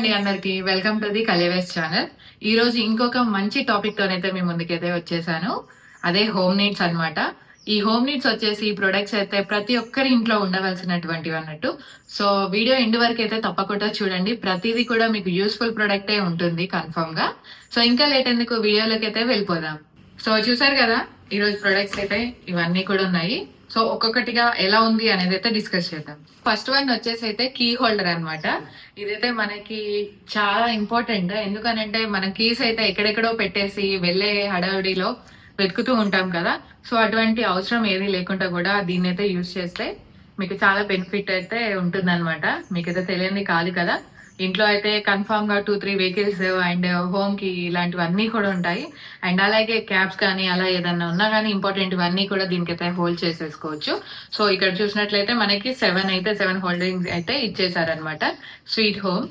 అండి అందరికి welcome to the కలేవేస్ channel. ఈ రోజు ఇంకొక మంచి టాపిక్ తోనైతే మీ ముందుకైతే వచ్చేసాను. అదే హోమ్ నీడ్స్ అన్నమాట. ఈ హోమ్ నీడ్స్ వచ్చేసి ఈ ప్రొడక్ట్స్ అయితే ప్రతి ఒక్కరి ఇంట్లో ఉండవలసినటువంటివి అన్నట్టు. సో వీడియో ఎండ్ వరకు అయితే తప్పకుండా చూడండి. ప్రతిదీ కూడా మీకు యూస్ఫుల్ ప్రొడక్టే ఉంటుంది కన్ఫర్మ్ గా. సో ఇంకా లేట్ ఎందుకు వీడియోలోకి అయితే వెళ్ళిపోదాం. సో చూసారు కదా ఈ రోజు ప్రొడక్ట్స్ అయితే ఇవన్నీ కూడా ఉన్నాయి. సో ఒక్కొక్కటిగా ఎలా ఉంది అనేది అయితే డిస్కస్ చేద్దాం. ఫస్ట్ వన్ వచ్చేసి అయితే కీ హోల్డర్ అన్నమాట. ఇదైతే మనకి చాలా ఇంపార్టెంట్. ఎందుకనంటే మన కీస్ అయితే ఎక్కడెక్కడో పెట్టేసి వెళ్ళే హడావిడిలో వెతుకుతూ ఉంటాం కదా. సో అటువంటి అవసరం ఏది లేకుండా కూడా దీన్ని అయితే యూజ్ చేస్తే మీకు చాలా బెనిఫిట్ అయితే ఉంటుంది అనమాట. మీకైతే తెలియంది కాదు కదా. ఇంట్లో అయితే కన్ఫామ్ గా 2-3 వెహికల్స్ అండ్ హోమ్ కి ఇలాంటివన్నీ కూడా ఉంటాయి. అండ్ అలాగే క్యాబ్స్ కానీ అలా ఏదన్నా ఉన్నా కానీ ఇంపార్టెంట్ ఇవన్నీ కూడా దీనికైతే హోల్డ్ చేసేసుకోవచ్చు. సో ఇక్కడ చూసినట్లయితే మనకి 7 హోల్డింగ్స్ అయితే ఇచ్చేసారనమాట. స్వీట్ హోమ్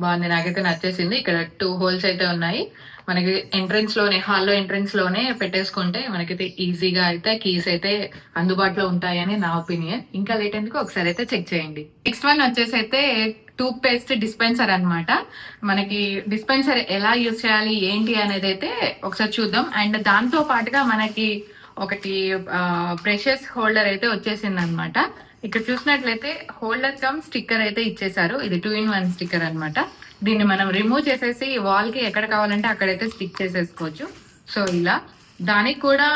బాగుంది, నాకైతే నచ్చేసింది. ఇక్కడ 2 హోల్స్ అయితే ఉన్నాయి. మనకి ఎంట్రన్స్ లోనే హాల్లో ఎంట్రన్స్ లోనే పెట్టేసుకుంటే మనకైతే ఈజీగా అయితే కీస్ అయితే అందుబాటులో ఉంటాయని నా ఒపీనియన్. ఇంకా లేట్ ఎందుకు ఒకసారి అయితే చెక్ చేయండి. నెక్స్ట్ వన్ వచ్చేసి అయితే టూత్ పేస్ట్ డిస్పెన్సర్ అనమాట. మనకి డిస్పెన్సర్ ఎలా యూజ్ చేయాలి ఏంటి అనేది అయితే ఒకసారి చూద్దాం. అండ్ దాంతో పాటుగా మనకి ఒకటి బ్రషెస్ హోల్డర్ అయితే వచ్చేసింది అనమాట. ఇక్కడ చూసినట్లయితే హోల్డర్ కమ్ స్టిక్కర్ అయితే ఇచ్చేసారు. ఇది 2-in-1 స్టిక్కర్ అనమాట. దీన్ని మనం రిమూవ్ చేసేసి వాల్ కి ఎక్కడ కావాలంటే అక్కడైతే స్టిక్ చేసేసుకోవచ్చు. సో ఇలా దానికి కూడా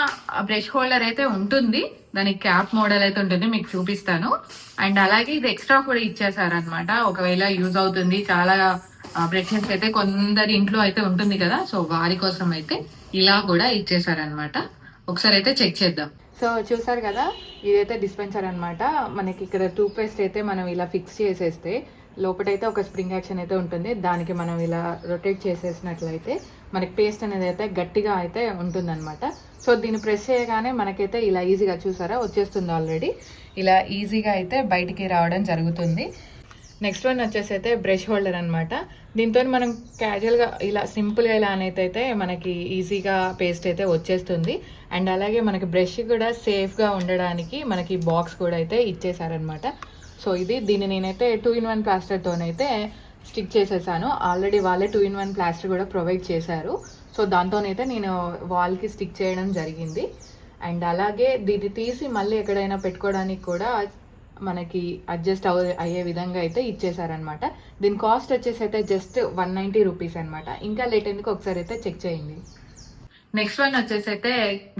బ్రష్ హోల్డర్ అయితే ఉంటుంది. దానికి క్యాప్ మోడల్ అయితే ఉంటుంది, మీకు చూపిస్తాను. అండ్ అలాగే ఇది ఎక్స్ట్రా కూడా ఇచ్చేసారనమాట. ఒకవేళ యూజ్ అవుతుంది, చాలా బ్రషెస్ అయితే కొందరి ఇంట్లో అయితే ఉంటుంది కదా. సో వారి కోసం అయితే ఇలా కూడా ఇచ్చేసారనమాట. ఒకసారి అయితే చెక్ చేద్దాం. సో చూసారు కదా, ఇదైతే డిస్పెన్సర్ అనమాట. మనకి ఇక్కడ టూత్ పేస్ట్ అయితే మనం ఇలా ఫిక్స్ చేసేస్తే లోపలైతే ఒక స్ప్రింగ్ యాక్షన్ అయితే ఉంటుంది. దానికి మనం ఇలా రొటేట్ చేసేసినట్లయితే మనకి పేస్ట్ అనేది అయితే గట్టిగా అయితే ఉంటుంది అనమాట. సో దీన్ని ప్రెస్ చేయగానే మనకైతే ఇలా ఈజీగా చూసారా వచ్చేస్తుంది. ఆల్రెడీ ఇలా ఈజీగా అయితే బయటికి రావడం జరుగుతుంది. నెక్స్ట్ వన్ వచ్చేసి అయితే బ్రష్ హోల్డర్ అనమాట. దీంతో మనం క్యాజువల్గా ఇలా సింపుల్గా ఇలా అయితే మనకి ఈజీగా పేస్ట్ అయితే వచ్చేస్తుంది. అండ్ అలాగే మనకి బ్రష్ కూడా సేఫ్గా ఉండడానికి మనకి బాక్స్ కూడా అయితే ఇచ్చేసారనమాట. సో దీన్ని నేనైతే 2-in-1 ప్లాస్టర్తోనైతే స్టిక్ చేసేసాను. ఆల్రెడీ వాళ్ళే 2-in-1 ప్లాస్టర్ కూడా ప్రొవైడ్ చేశారు. సో దాంతోనైతే నేను వాల్కి స్టిక్ చేయడం జరిగింది. అండ్ అలాగే దీన్ని తీసి మళ్ళీ ఎక్కడైనా పెట్టుకోవడానికి కూడా మనకి అడ్జస్ట్ అయ్యే విధంగా అయితే ఇచ్చేసారనమాట. దీని కాస్ట్ వచ్చేసి అయితే జస్ట్ 190 రూపీస్ అనమాట. ఇంకా లేట్ ఎందుకు ఒకసారి అయితే చెక్ చేయండి. నెక్స్ట్ వన్ వచ్చేసి అయితే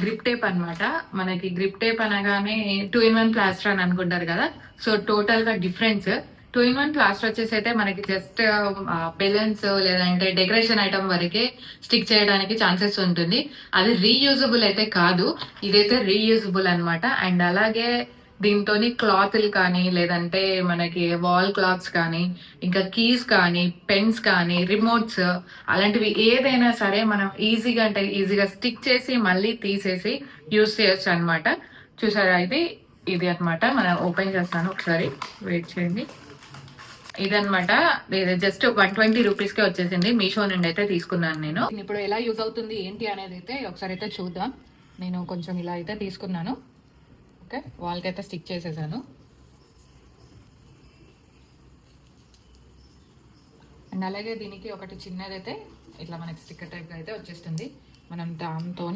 గ్రిప్ టేప్ అనమాట. మనకి గ్రిప్ టేప్ అనగానే 2-in-1 ప్లాస్టర్ అని అనుకుంటారు కదా. సో టోటల్ గా డిఫరెన్స్ 2-in-1 ప్లాస్టర్ వచ్చేసి అయితే మనకి జస్ట్ బెలూన్స్ లేదంటే డెకరేషన్ ఐటమ్ వరకే స్టిక్ చేయడానికి ఛాన్సెస్ ఉంటుంది. అది రీయూజబుల్ అయితే కాదు, ఇదైతే రీయూజబుల్ అనమాట. అండ్ అలాగే దీంతో క్లాత్లు కానీ లేదంటే మనకి వాల్ క్లాత్స్ కానీ ఇంకా కీస్ కానీ పెన్స్ కానీ రిమోట్స్ అలాంటివి ఏదైనా సరే మనం ఈజీగా అంటే ఈజీగా స్టిక్ చేసి మళ్ళీ తీసేసి యూజ్ చేయొచ్చు అనమాట. చూసారా ఇది అనమాట. మనం ఓపెన్ చేస్తాను, ఒకసారి వెయిట్ చేయండి. ఇదనమాట. ఇది జస్ట్ 120 రూపీస్కే వచ్చేసింది. మీషో నుండి అయితే తీసుకున్నాను నేను. ఇప్పుడు ఎలా యూజ్ అవుతుంది ఏంటి అనేది అయితే ఒకసారి అయితే చూద్దాం. నేను కొంచెం ఇలా అయితే తీసుకున్నాను. ఓకే, వాల్కి అయితే స్టిక్ చేసేసాను. అండ్ అలాగే దీనికి ఒకటి చిన్నదైతే ఇట్లా మనకి స్టిక్కర్ టైప్గా అయితే వచ్చేస్తుంది. మనం దాంతో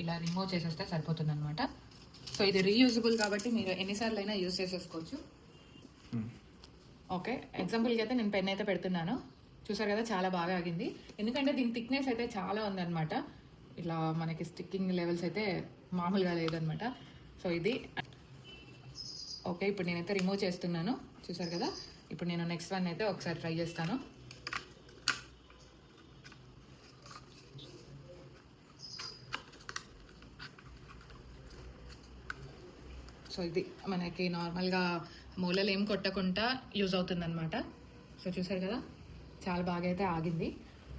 ఇలా రిమూవ్ చేసేస్తే సరిపోతుంది అనమాట. సో ఇది రీయూజబుల్ కాబట్టి మీరు ఎన్నిసార్లు అయినా యూజ్ చేసేసుకోవచ్చు. ఓకే, ఎగ్జాంపుల్కి అయితే నేను పెన్ అయితే పెడుతున్నాను. చూసారు కదా, చాలా బాగా ఆగింది. ఎందుకంటే దీని థిక్నెస్ అయితే చాలా ఉందన్నమాట. ఇట్లా మనకి స్టిక్కింగ్ లెవెల్స్ అయితే మామూలుగా లేదనమాట. సో ఇది ఓకే. ఇప్పుడు నేనైతే రిమూవ్ చేస్తున్నాను. చూసారు కదా, ఇప్పుడు నేను నెక్స్ట్ వన్ అయితే ఒకసారి ట్రై చేస్తాను. సో ఇది మనకి నార్మల్గా మూలలు ఏం కొట్టకుండా యూజ్ అవుతుంది అనమాట. సో చూసారు కదా, చాలా బాగా అయితే ఆగింది.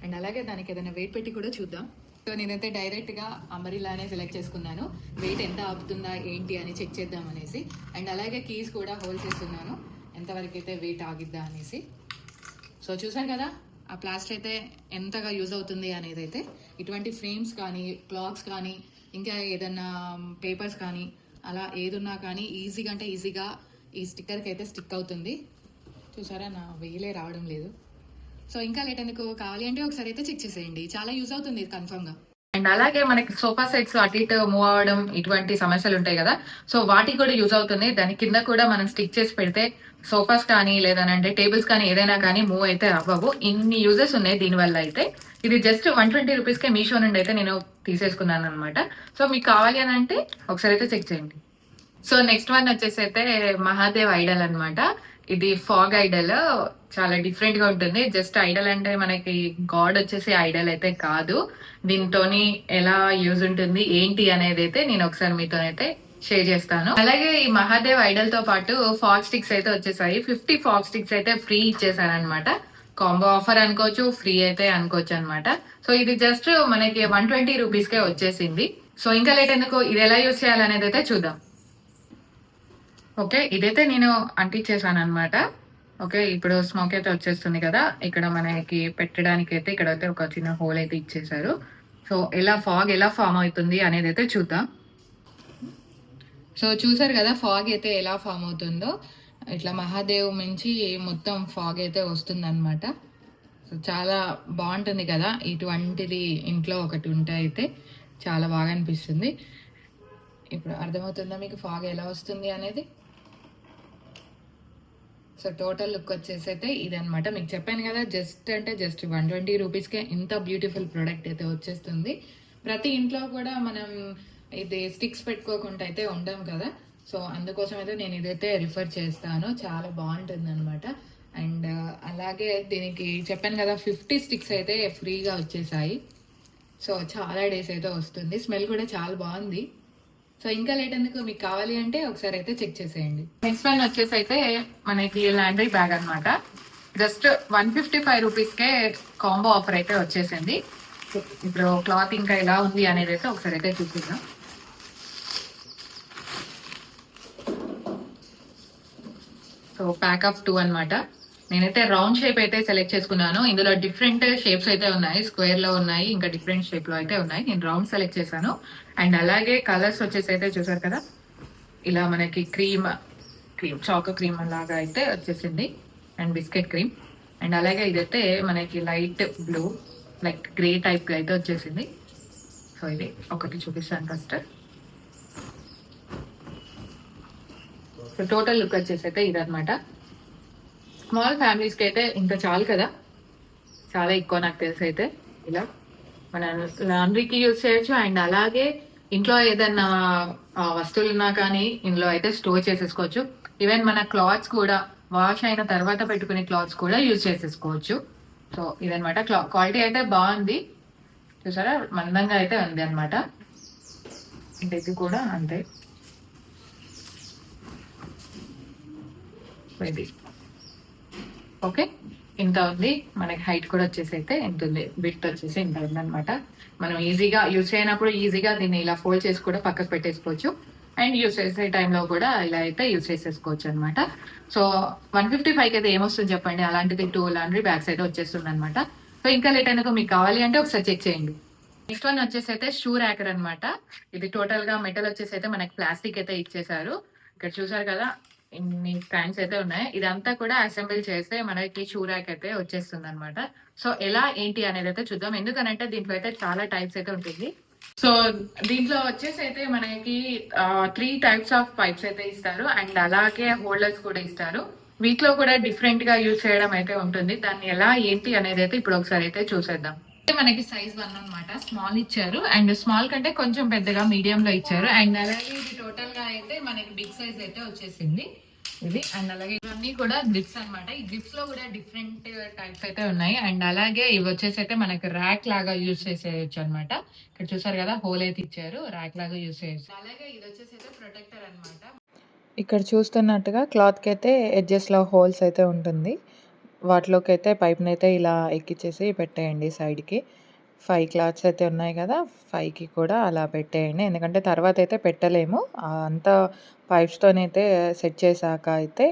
అండ్ అలాగే దానికి ఏదైనా వెయిట్ పెట్టి కూడా చూద్దాం. సో నేనైతే డైరెక్ట్గా అంబ్రెల్లానే సెలెక్ట్ చేసుకున్నాను. వెయిట్ ఎంత ఆపుతుందా ఏంటి అని చెక్ చేద్దాం అనేసి. అండ్ అలాగే కీస్ కూడా హోల్డ్ చేస్తున్నాను, ఎంతవరకు అయితే వెయిట్ ఆగిద్దా అనేసి. సో చూసారు కదా, ఆ ప్లాస్టర్ అయితే ఎంతగా యూజ్ అవుతుంది అనేది అయితే. ఇటువంటి ఫ్రేమ్స్ కానీ క్లాత్స్ కానీ ఇంకా ఏదన్నా పేపర్స్ కానీ అలా ఏదున్నా కానీ ఈజీగా అంటే ఈజీగా ఈ స్టిక్కర్కి అయితే స్టిక్ అవుతుంది. చూసారా, నా వేలే రావడం లేదు. సో ఇంకా లేట్ ఎందుకు, కావాలి అంటే ఒకసారి అయితే చెక్ చేసేయండి, చాలా యూజ్ అవుతుంది ఇది కన్ఫర్మ్ గా. అండ్ అలాగే మనకి సోఫా సెట్స్ అటు ఇటు మూవ్ అవ్వడం ఇటువంటి సమస్యలు ఉంటాయి కదా, సో వాటికి కూడా యూజ్ అవుతుంది. దాని కింద కూడా మనం స్టిక్ చేసి పెడితే సోఫాస్ కానీ లేదనంటే టేబుల్స్ కానీ ఏదైనా కానీ మూవ్ అయితే అవ్వవు. ఇన్ని యూజెస్ ఉన్నాయి దీనివల్ల అయితే. ఇది జస్ట్ 120 రూపీస్కే మీషో నుండి అయితే నేను తీసేసుకున్నాను అనమాట. సో మీకు కావాలి అని అంటే ఒకసారి అయితే చెక్ చేయండి. సో నెక్స్ట్ వన్ వచ్చేసి అయితే మహాదేవ్ ఐడల్ అన్నమాట. ఇది ఫాగ్ ఐడల్, చాలా డిఫరెంట్ గా ఉంటుంది. జస్ట్ ఐడల్ అంటే మనకి గాడ్ వచ్చేసి ఐడల్ అయితే కాదు. దీంతోని ఎలా యూజ్ ఉంటుంది ఏంటి అనేది అయితే నేను ఒకసారి మీతో అయితే షేర్ చేస్తాను. అలాగే ఈ మహాదేవ్ ఐడల్ తో పాటు ఫాగ్ స్టిక్స్ అయితే వచ్చేసాయి. 50 ఫాగ్ స్టిక్స్ అయితే ఫ్రీ ఇచ్చేసాను అనమాట. కాంబో ఆఫర్ అనుకోవచ్చు, ఫ్రీ అయితే అనుకోవచ్చు అనమాట. సో ఇది జస్ట్ మనకి 120 రూపీస్ కే వచ్చేసింది. సో ఇంకా లేట్ ఎందుకు, ఇది ఎలా యూజ్ చేయాలనేది అయితే చూద్దాం. ఓకే, ఇదైతే నేను అంటించేసాను అనమాట. ఓకే, ఇప్పుడు స్మోక్ అయితే వచ్చేస్తుంది కదా, ఇక్కడ మనకి పెట్టడానికి అయితే ఇక్కడ అయితే ఒక చిన్న హోల్ అయితే ఇచ్చేసారు. సో ఫాగ్ ఎలా ఫామ్ అవుతుంది అనేది అయితే చూద్దాం. సో చూసారు కదా ఫాగ్ అయితే ఎలా ఫామ్ అవుతుందో, ఇట్లా మహాదేవ్ నుంచి మొత్తం ఫాగ్ అయితే వస్తుంది అనమాట. సో చాలా బాగుంటుంది కదా, ఇటువంటిది ఇంట్లో ఒకటి ఉంటే అయితే చాలా బాగా అనిపిస్తుంది. ఇప్పుడు అర్థమవుతుందా మీకు ఫాగ్ ఎలా వస్తుంది అనేది? సో టోటల్ లుక్ వచ్చేసి అయితే ఇదనమాట. మీకు చెప్పాను కదా, జస్ట్ 120 రూపీస్కే ఇంత బ్యూటిఫుల్ ప్రోడక్ట్ అయితే వచ్చేస్తుంది. ప్రతి ఇంట్లో కూడా మనం ఇది స్టిక్స్ పెట్టుకోకుండా అయితే ఉండం కదా, సో అందుకోసం అయితే నేను ఇదైతే రిఫర్ చేస్తాను. చాలా బాగుంటుంది అనమాట. అండ్ అలాగే దీనికి చెప్పాను కదా 50 స్టిక్స్ అయితే ఫ్రీగా వచ్చేసాయి. సో చాలా డేస్ అయితే వస్తుంది. స్మెల్ కూడా చాలా బాగుంది. సో ఇంకా లేట్ ఎందుకు, మీకు కావాలి అంటే ఒకసారి అయితే చెక్ చేసేయండి. నెక్స్ట్ వన్ వచ్చేసి అయితే మనకి లాండ్రీ బ్యాగ్ అనమాట. జస్ట్ 155 రూపీస్కే కాంబో ఆఫర్ అయితే వచ్చేసింది. ఇప్పుడు క్లాత్ ఇంకా ఎలా ఉంది అనేది అయితే ఒకసారి అయితే చూపిద్దాం. సో ప్యాక్ ఆఫ్ 2 అనమాట. నేనైతే రౌండ్ షేప్ అయితే సెలెక్ట్ చేసుకున్నాను. ఇందులో డిఫరెంట్ షేప్స్ అయితే ఉన్నాయి, స్క్వేర్ లో ఉన్నాయి, ఇంకా డిఫరెంట్ షేప్ లో అయితే ఉన్నాయి. నేను రౌండ్ సెలెక్ట్ చేశాను. అండ్ అలాగే కలర్స్ వచ్చేసి అయితే చూసారు కదా, ఇలా మనకి క్రీమ్ చాకో క్రీమ్ లాగా అయితే వచ్చేసింది, అండ్ బిస్కెట్ క్రీమ్. అండ్ అలాగే ఇదైతే మనకి light blue, like grey type గా అయితే వచ్చేసింది. సో ఇది ఒకటి చూపిస్తాను ఫస్ట్. సో టోటల్ లుక్ వచ్చేసి అయితే ఇదనమాట. స్మాల్ ఫ్యామిలీస్కి అయితే ఇంకా చాలు కదా, చాలా ఎక్కువ నాకు తెలిసి అయితే. ఇలా మన లాండ్రీకి యూజ్ చేయొచ్చు. అండ్ అలాగే ఇంట్లో ఏదైనా వస్తువులు ఉన్నా కానీ ఇందులో అయితే స్టోర్ చేసేసుకోవచ్చు. ఈవెన్ మన క్లాత్స్ కూడా వాష్ అయిన తర్వాత పెట్టుకునే క్లాత్స్ కూడా యూజ్ చేసేసుకోవచ్చు. సో ఇదనమాట. క్వాలిటీ అయితే బాగుంది, చూసారా మందంగా అయితే ఉంది అనమాట. అంటే ఇది కూడా అంతే. ఓకే, ఇంత ఉంది. మనకి హైట్ కూడా వచ్చేసి అయితే ఎంత ఉంది, బిట్ వచ్చేసి ఇంత ఉంది అనమాట. మనం ఈజీగా యూజ్ చేయనప్పుడు ఈజీగా దీన్ని ఇలా ఫోల్డ్ చేసి కూడా పక్కకు పెట్టేసుకోవచ్చు. అండ్ యూజ్ చేసే టైంలో కూడా ఇలా అయితే యూజ్ చేసేసుకోవచ్చు అనమాట. సో 155కి అయితే ఏమొస్తుంది చెప్పండి, అలాంటిది 2 లాండ్రీ బ్యాగ్స్ అయితే వచ్చేస్తుంది అనమాట. సో ఇంకా లేట్ అయినాక మీకు కావాలి అంటే ఒకసారి చెక్ చేయండి. నెక్స్ట్ వన్ వచ్చేసి అయితే షూ ర్యాకర్ అనమాట. ఇది టోటల్ గా మెటల్ వచ్చేసి అయితే మనకి ప్లాస్టిక్ అయితే ఇచ్చేసారు. ఇక్కడ చూసారు కదా ఇన్ని స్టాండ్స్ అయితే ఉన్నాయి. ఇదంతా కూడా అసెంబుల్ చేస్తే మనకి షూ ర్యాక్ అయితే వచ్చేస్తుంది అనమాట. సో ఎలా ఏంటి అనేది అయితే చూద్దాం. ఎందుకనంటే దీంట్లో అయితే చాలా టైప్స్ అయితే ఉంటుంది. సో దీంట్లో వచ్చేసి అయితే మనకి 3 టైప్స్ ఆఫ్ పైప్స్ అయితే ఇస్తారు. అండ్ అలాగే హోల్డర్స్ కూడా ఇస్తారు. వీటిలో కూడా డిఫరెంట్ గా యూజ్ చేయడం అయితే ఉంటుంది. దాన్ని ఎలా ఏంటి అనేది అయితే ఇప్పుడు ఒకసారి అయితే చూసేద్దాం. మనకి సైజ్ 1 అనమాట. స్మాల్ ఇచ్చారు, అండ్ స్మాల్ కంటే కొంచెం పెద్దగా మీడియం లో ఇచ్చారు. అండ్ అలాగే ఇది టోటల్ గా అయితే మనకి బిగ్ సైజ్ అయితే వచ్చేసింది ఇది. అండ్ అలాగే ఇవన్నీ కూడా గ్రిప్స్ అనమాట. ఈ గ్రిప్స్ లో కూడా డిఫరెంట్ టైప్స్ అయితే ఉన్నాయి. అండ్ అలాగే ఇవి వచ్చేసి అయితే మనకి ర్యాక్ లాగా యూజ్ చేసేయచ్చు అనమాట. ఇక్కడ చూసారు కదా హోల్ అయితే ఇచ్చారు, ర్యాక్ లాగా యూజ్ చేయొచ్చు. అలాగే ఇది వచ్చేసి అయితే ప్రొటెక్టర్ అనమాట. ఇక్కడ చూస్తున్నట్టుగా క్లాత్కి అయితే ఎడ్జెస్లో హోల్స్ అయితే ఉంటుంది. వాటిలోకి అయితే పైప్ని అయితే ఇలా ఎక్కిచ్చేసి పెట్టేయండి సైడ్కి. 5 క్లాత్స్ అయితే ఉన్నాయి కదా, 5కి కూడా అలా పెట్టేయండి. ఎందుకంటే తర్వాత అయితే పెట్టలేము, అంతా పైప్స్తోనైతే సెట్ చేశాక అయితే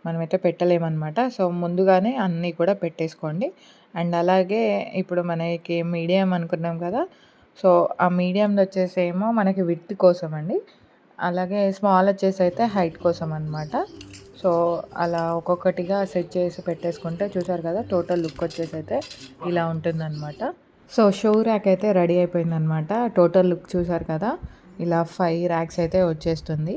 మనమైతే పెట్టలేమన్నమాట. సో ముందుగానే అన్నీ కూడా పెట్టేసుకోండి. అండ్ అలాగే ఇప్పుడు మనకి మీడియం అనుకున్నాం కదా, సో ఆ మీడియంలో వచ్చేసేమో మనకి విడ్త్ కోసం అండి. అలాగే స్మాల్ వచ్చేసి అయితే హైట్ కోసం అనమాట. సో, అలా ఒక్కొక్కటిగా సెట్ చేసి పెట్టేసుకుంటే చూసారు కదా! టోటల్ లుక్ వచ్చేసి అయితే ఇలా ఉంటుందనమాట. సో, షూ ర్యాక్ అయితే రెడీ అయిపోయిందనమాట. టోటల్ లుక్ చూసారు కదా! ఇలా 5 ర్యాక్స్ అయితే వచ్చేస్తుంది.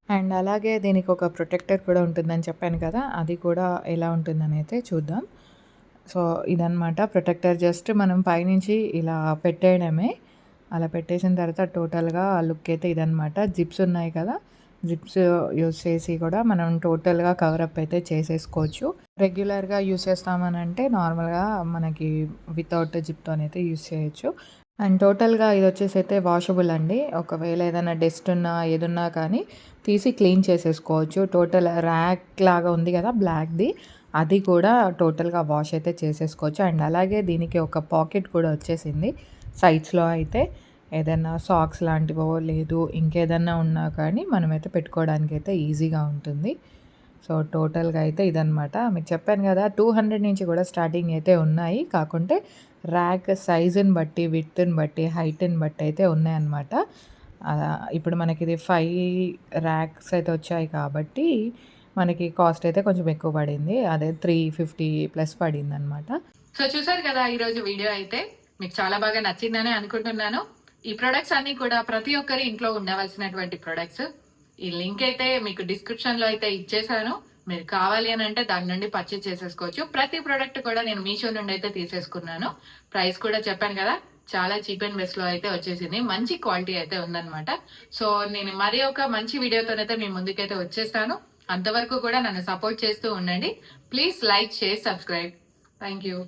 అండ్ అలాగే దీనికి ఒక ప్రొటెక్టర్ కూడా ఉంటుందని చెప్పాను కదా! అది కూడా ఎలా ఉంటుందని అయితే చూద్దాం. సో, ఇదనమాట ప్రొటెక్టర్. జస్ట్ మనం పైనుంచి ఇలా పెట్టేయడమే. అలా పెట్టేసిన తర్వాత టోటల్‌గా లుక్ అయితే ఇదనమాట. జిప్స్ ఉన్నాయి కదా! జిప్స్ యూజ్ చేసి కూడా మనం టోటల్‌గా కవరప్ అయితే చేసేసుకోవచ్చు. రెగ్యులర్‌గా యూజ్ చేస్తామనంటే నార్మల్‌గా మనకి వితౌట్ జిప్‌తోనైతే యూజ్ చేయొచ్చు. అండ్ టోటల్‌గా ఇదొచ్చేసి అయితే వాషబుల్ అండి. ఒకవేళ ఏదైనా డస్ట్ ఉన్నా, ఏదున్నా కానీ తీసి క్లీన్ చేసేసుకోవచ్చు. టోటల్ ర్యాక్ లాగా ఉంది కదా! బ్లాక్‌ది. అది కూడా టోటల్‌గా వాష్ అయితే చేసేసుకోవచ్చు. అండ్ అలాగే దీనికి ఒక పాకెట్ కూడా వచ్చేసింది. సైడ్స్‌లో అయితే ఏదైనా సాక్స్ లాంటివో లేదు ఇంకేదన్నా ఉన్నా కానీ మనమైతే పెట్టుకోవడానికైతే ఈజీగా ఉంటుంది. సో, టోటల్‌గా అయితే ఇదనమాట. మీకు చెప్పాను కదా! 200 నుంచి కూడా స్టార్టింగ్ అయితే ఉన్నాయి. కాకుంటే ర్యాక్ సైజుని బట్టి, విడ్త్‌ని బట్టి, హైట్‌ని బట్టి అయితే ఉన్నాయన్నమాట. ఇప్పుడు మనకిది 5 ర్యాక్స్ అయితే వచ్చాయి కాబట్టి, మనకి కాస్ట్ అయితే కొంచెం ఎక్కువ పడింది. అదే 350 ప్లస్ పడిందనమాట. సో చూసారు కదా ఈరోజు వీడియో అయితే మీకు చాలా బాగా నచ్చిందని అనుకుంటున్నాను. ఈ ప్రొడక్ట్స్ అన్ని కూడా ప్రతి ఒక్కరి ఇంట్లో ఉండవలసినటువంటి ప్రొడక్ట్స్. ఈ లింక్ అయితే మీకు డిస్క్రిప్షన్ లో అయితే ఇచ్చేసాను. మీరు కావాలి అని అంటే దాని నుండి పర్చేస్ చేసేసుకోవచ్చు. ప్రతి ప్రొడక్ట్ కూడా నేను మీషో నుండి అయితే తీసేసుకున్నాను. ప్రైస్ కూడా చెప్పాను కదా, చాలా చీప్ అండ్ బెస్ట్ లో అయితే వచ్చేసింది. మంచి క్వాలిటీ అయితే ఉందన్నమాట. సో నేను మరి ఒక మంచి వీడియోతోనైతే మీ ముందుకైతే వచ్చేస్తాను. అంతవరకు కూడా నన్ను సపోర్ట్ చేస్తూ ఉండండి. Please like, share, subscribe. Thank you.